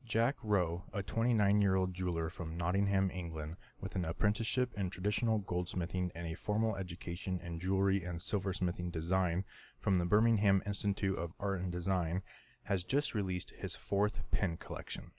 Jack Rowe, a 29-year-old jeweler from Nottingham, England, with an apprenticeship in traditional goldsmithing and a formal education in jewelry and silversmithing design from the Birmingham Institute of Art and Design, has just released his fourth pen collection.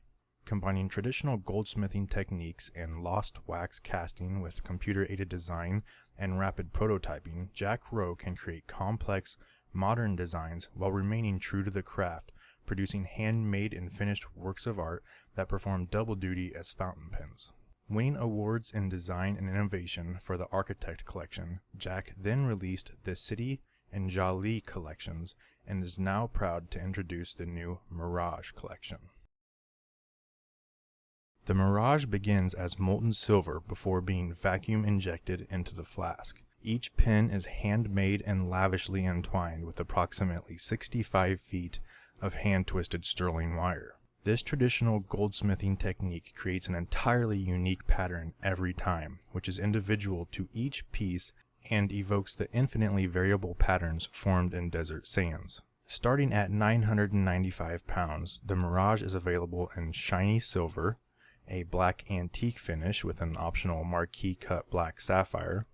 Combining traditional goldsmithing techniques and lost wax casting with computer-aided design and rapid prototyping, Jack Rowe can create complex, modern designs while remaining true to the craft, producing handmade and finished works of art that perform double duty as fountain pens. Winning awards in design and innovation for the Architect collection, Jack then released the City and Jolie collections and is now proud to introduce the new Mirage collection. The Mirage begins as molten silver before being vacuum injected into the flask. Each pen is handmade and lavishly entwined with approximately 65 feet of hand-twisted sterling wire. This traditional goldsmithing technique creates an entirely unique pattern every time, which is individual to each piece and evokes the infinitely variable patterns formed in desert sands. Starting at 995 pounds, the Mirage is available in shiny silver, a black antique finish with an optional marquee cut black sapphire,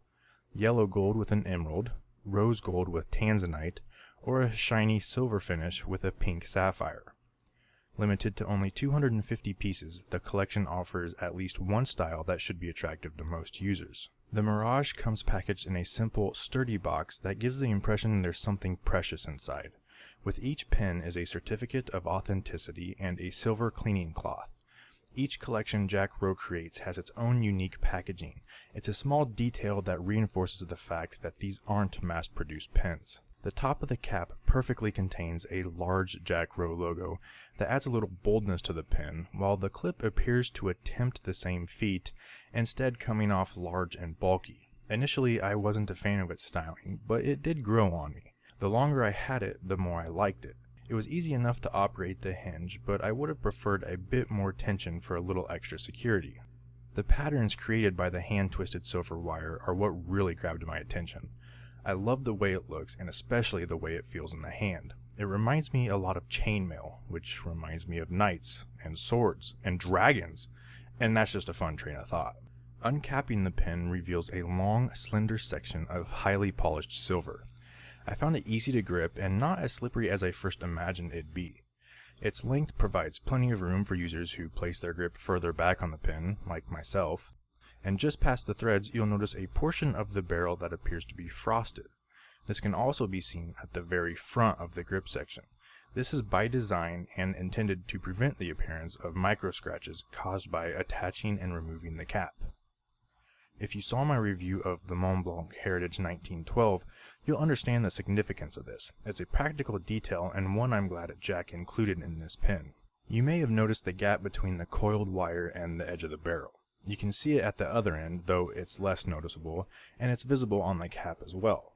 yellow gold with an emerald, rose gold with tanzanite, or a shiny silver finish with a pink sapphire. Limited to only 250 pieces, the collection offers at least one style that should be attractive to most users. The Mirage comes packaged in a simple, sturdy box that gives the impression there's something precious inside. With each pen is a certificate of authenticity and a silver cleaning cloth. Each collection Jack Rowe creates has its own unique packaging. It's a small detail that reinforces the fact that these aren't mass-produced pens. The top of the cap perfectly contains a large Jack Rowe logo that adds a little boldness to the pen, while the clip appears to attempt the same feat, instead coming off large and bulky. Initially, I wasn't a fan of its styling, but it did grow on me. The longer I had it, the more I liked it. It was easy enough to operate the hinge, but I would have preferred a bit more tension for a little extra security. The patterns created by the hand-twisted silver wire are what really grabbed my attention. I love the way it looks and especially the way it feels in the hand. It reminds me a lot of chainmail, which reminds me of knights and swords and dragons, and that's just a fun train of thought. Uncapping the pen reveals a long, slender section of highly polished silver. I found it easy to grip and not as slippery as I first imagined it'd be. Its length provides plenty of room for users who place their grip further back on the pen, like myself. And just past the threads, you'll notice a portion of the barrel that appears to be frosted. This can also be seen at the very front of the grip section. This is by design and intended to prevent the appearance of micro scratches caused by attaching and removing the cap. If you saw my review of the Mont Blanc Heritage 1912, you'll understand the significance of this. It's a practical detail and one I'm glad that Jack included in this pen. You may have noticed the gap between the coiled wire and the edge of the barrel. You can see it at the other end, though it's less noticeable, and it's visible on the cap as well.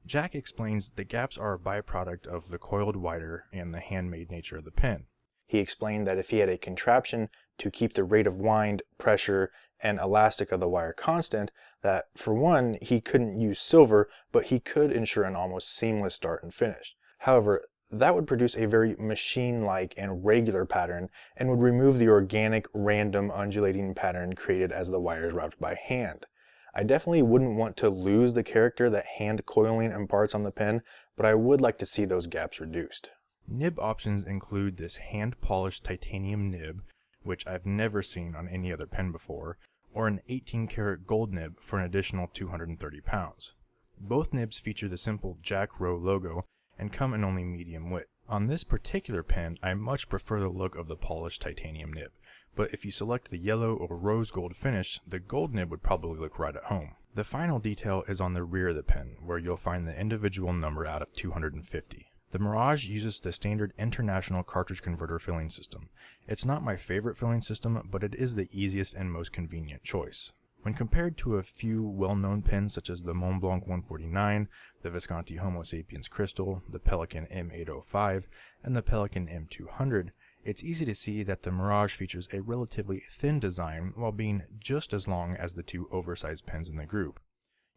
Jack explains the gaps are a byproduct of the coiled wire and the handmade nature of the pen. He explained that if he had a contraption to keep the rate of wind, pressure, and elastic of the wire constant, that for one, he couldn't use silver, but he could ensure an almost seamless start and finish. However, that would produce a very machine-like and regular pattern and would remove the organic, random, undulating pattern created as the wire is wrapped by hand. I definitely wouldn't want to lose the character that hand coiling imparts on the pen, but I would like to see those gaps reduced. Nib options include this hand-polished titanium nib, which I've never seen on any other pen before, or an 18-karat gold nib for an additional 230 pounds. Both nibs feature the simple Jack Rowe logo and come in only medium width. On this particular pen, I much prefer the look of the polished titanium nib, but if you select the yellow or rose gold finish, the gold nib would probably look right at home. The final detail is on the rear of the pen, where you'll find the individual number out of 250. The Mirage uses the standard international cartridge converter filling system. It's not my favorite filling system, but it is the easiest and most convenient choice. When compared to a few well-known pens such as the Mont Blanc 149, the Visconti Homo Sapiens Crystal, the Pelikan M805, and the Pelikan M200, it's easy to see that the Mirage features a relatively thin design while being just as long as the two oversized pens in the group.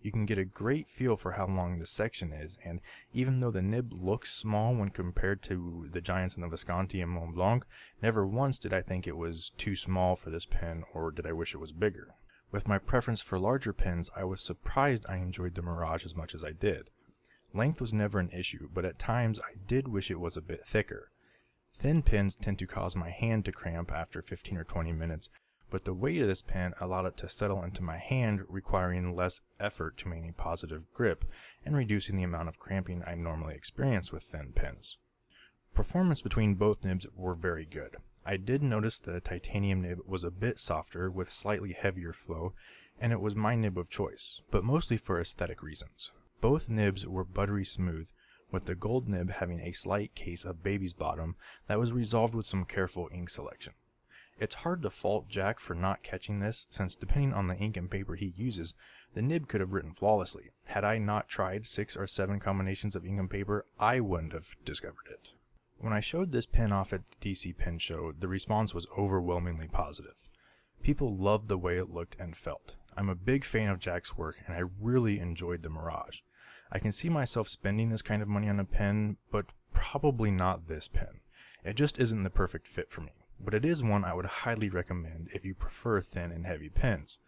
You can get a great feel for how long this section is, and even though the nib looks small when compared to the giants in the Visconti and Mont Blanc, never once did I think it was too small for this pen, or did I wish it was bigger. With my preference for larger pens, I was surprised I enjoyed the Mirage as much as I did. Length was never an issue, but at times I did wish it was a bit thicker. Thin pens tend to cause my hand to cramp after 15 or 20 minutes, but the weight of this pen allowed it to settle into my hand, requiring less effort to maintain positive grip and reducing the amount of cramping I normally experience with thin pens. Performance between both nibs were very good. I did notice the titanium nib was a bit softer with slightly heavier flow, and it was my nib of choice, but mostly for aesthetic reasons. Both nibs were buttery smooth, with the gold nib having a slight case of baby's bottom that was resolved with some careful ink selection. It's hard to fault Jack for not catching this, since depending on the ink and paper he uses, the nib could have written flawlessly. Had I not tried 6 or 7 combinations of ink and paper, I wouldn't have discovered it. When I showed this pen off at the DC Pen Show, the response was overwhelmingly positive. People loved the way it looked and felt. I'm a big fan of Jack's work, and I really enjoyed the Mirage. I can see myself spending this kind of money on a pen, but probably not this pen. It just isn't the perfect fit for me, but it is one I would highly recommend if you prefer thin and heavy pens.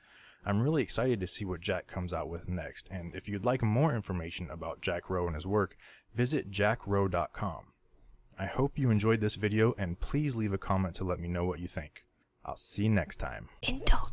I'm really excited to see what Jack comes out with next, and if you'd like more information about Jack Rowe and his work, visit jackrowe.com. I hope you enjoyed this video, and please leave a comment to let me know what you think. I'll see you next time. Indulge